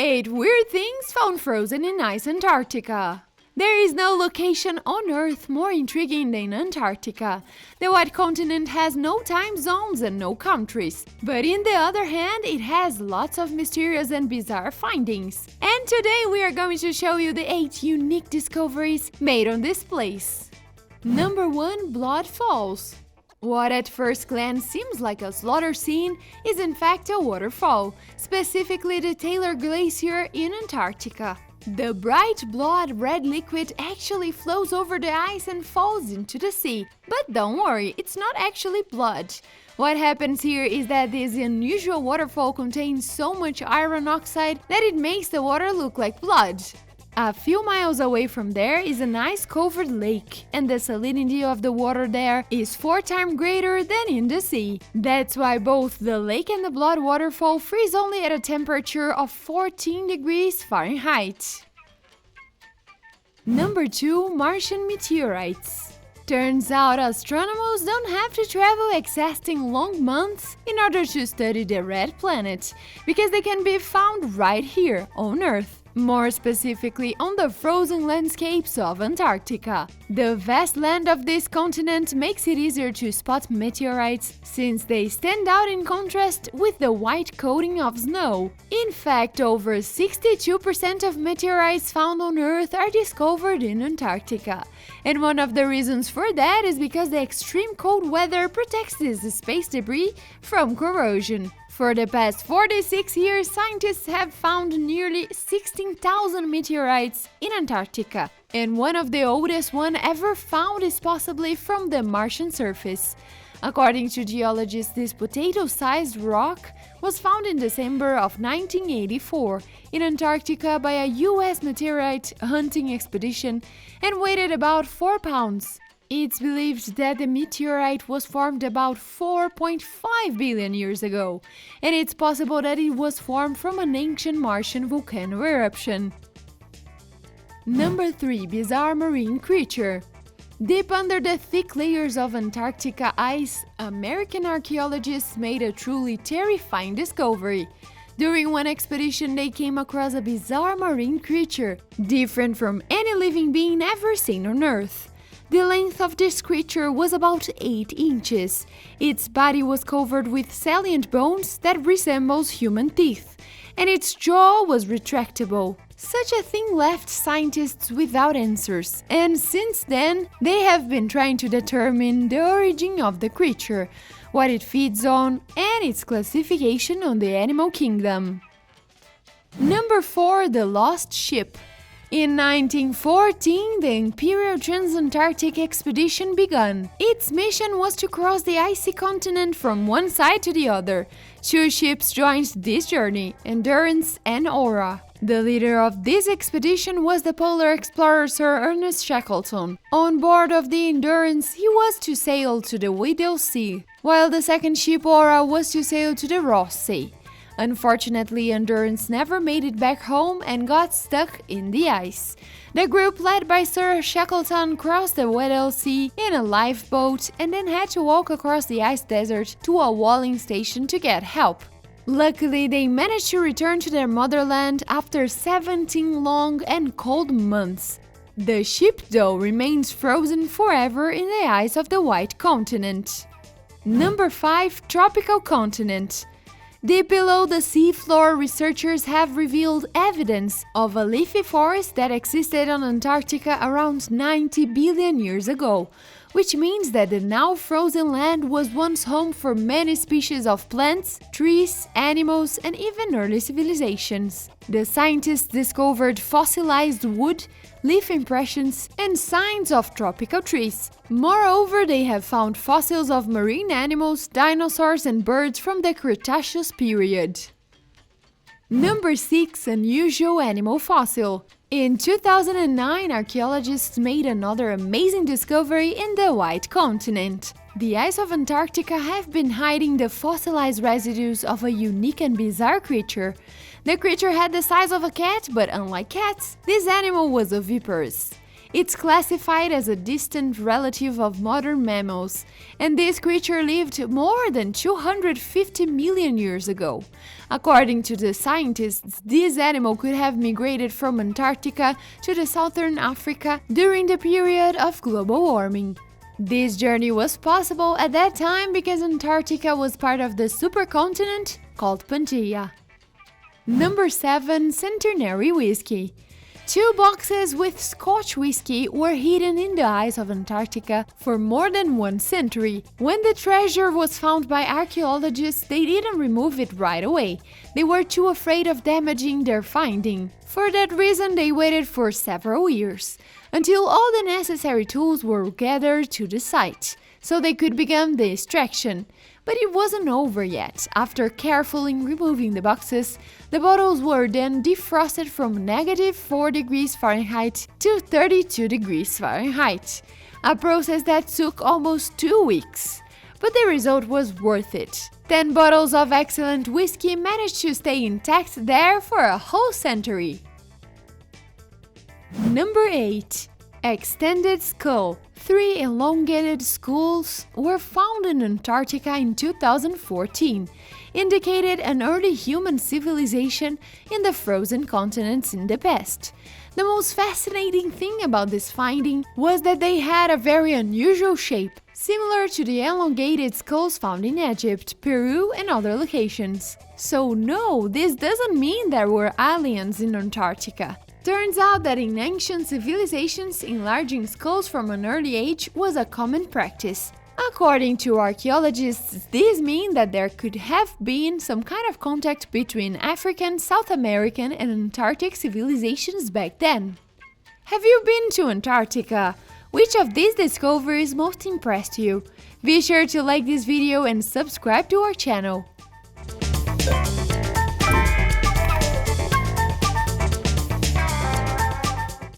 8 weird things found frozen in ice Antarctica. There is no location on Earth more intriguing than Antarctica. The white continent has no time zones and no countries. But on the other hand, it has lots of mysterious and bizarre findings. And today we are going to show you the 8 unique discoveries made on this place. Number 1. Blood Falls. What at first glance seems like a slaughter scene is in fact a waterfall, specifically the Taylor Glacier in Antarctica. The bright blood red liquid actually flows over the ice and falls into the sea. But don't worry, it's not actually blood. What happens here is that this unusual waterfall contains so much iron oxide that it makes the water look like blood. A few miles away from there is an ice-covered lake, and the salinity of the water there is 4 times greater than in the sea. That's why both the lake and the blood waterfall freeze only at a temperature of 14 degrees Fahrenheit. Number 2. Martian meteorites. Turns out astronomers don't have to travel exhausting long months in order to study the red planet, because they can be found right here on Earth. More specifically on the frozen landscapes of Antarctica. The vast land of this continent makes it easier to spot meteorites since they stand out in contrast with the white coating of snow. In fact, over 62% of meteorites found on Earth are discovered in Antarctica. And one of the reasons for that is because the extreme cold weather protects this space debris from corrosion. For the past 46 years, scientists have found nearly 16,000 meteorites in Antarctica, and one of the oldest one ever found is possibly from the Martian surface. According to geologists, this potato-sized rock was found in December of 1984 in Antarctica by a US meteorite hunting expedition and weighed about 4 pounds. It's believed that the meteorite was formed about 4.5 billion years ago, and it's possible that it was formed from an ancient Martian volcano eruption. Number 3. Bizarre marine creature. Deep under the thick layers of Antarctica ice, American archaeologists made a truly terrifying discovery. During one expedition, they came across a bizarre marine creature, different from any living being ever seen on Earth. The length of this creature was about 8 inches. Its body was covered with salient bones that resembles human teeth, and its jaw was retractable. Such a thing left scientists without answers, and since then they have been trying to determine the origin of the creature, what it feeds on, and its classification on the animal kingdom. Number 4. The Lost Ship. In 1914, the Imperial Transantarctic Expedition began. Its mission was to cross the icy continent from one side to the other. 2 ships joined this journey, Endurance and Aura. The leader of this expedition was the polar explorer Sir Ernest Shackleton. On board of the Endurance, he was to sail to the Weddell Sea, while the second ship, Aura, was to sail to the Ross Sea. Unfortunately, Endurance never made it back home and got stuck in the ice. The group led by Sir Shackleton crossed the Weddell Sea in a lifeboat and then had to walk across the ice desert to a whaling station to get help. Luckily, they managed to return to their motherland after 17 long and cold months. The ship, though, remains frozen forever in the ice of the White Continent. Number 5. Tropical Continent. Deep below the seafloor, researchers have revealed evidence of a leafy forest that existed on Antarctica around 90 billion years ago, which means that the now frozen land was once home for many species of plants, trees, animals, and even early civilizations. The scientists discovered fossilized wood, leaf impressions, and signs of tropical trees. Moreover, they have found fossils of marine animals, dinosaurs, and birds from the Cretaceous period. Number 6. Unusual animal fossil. In 2009, archaeologists made another amazing discovery in the White Continent. The ice of Antarctica have been hiding the fossilized residues of a unique and bizarre creature. The creature had the size of a cat, but unlike cats, this animal was oviparous. It's classified as a distant relative of modern mammals, and this creature lived more than 250 million years ago. According to the scientists, this animal could have migrated from Antarctica to the southern Africa during the period of global warming. This journey was possible at that time because Antarctica was part of the supercontinent called Pangaea. Number 7. Centenary Whiskey. 2 boxes with Scotch whiskey were hidden in the ice of Antarctica for more than 1 century. When the treasure was found by archaeologists, they didn't remove it right away. They were too afraid of damaging their finding. For that reason, they waited for several years, until all the necessary tools were gathered to the site, so they could begin the extraction. But it wasn't over yet. After carefully removing the boxes, the bottles were then defrosted from -4 degrees Fahrenheit to 32 degrees Fahrenheit, a process that took almost 2 weeks. But the result was worth it. 10 bottles of excellent whiskey managed to stay intact there for a whole century. Number 8. Extended skull. 3 elongated skulls were found in Antarctica in 2014, indicated an early human civilization in the frozen continents in the past. The most fascinating thing about this finding was that they had a very unusual shape, similar to the elongated skulls found in Egypt, Peru, and other locations. So no, this doesn't mean there were aliens in Antarctica. Turns out that in ancient civilizations, enlarging skulls from an early age was a common practice. According to archaeologists, this means that there could have been some kind of contact between African, South American, and Antarctic civilizations back then. Have you been to Antarctica? Which of these discoveries most impressed you? Be sure to like this video and subscribe to our channel.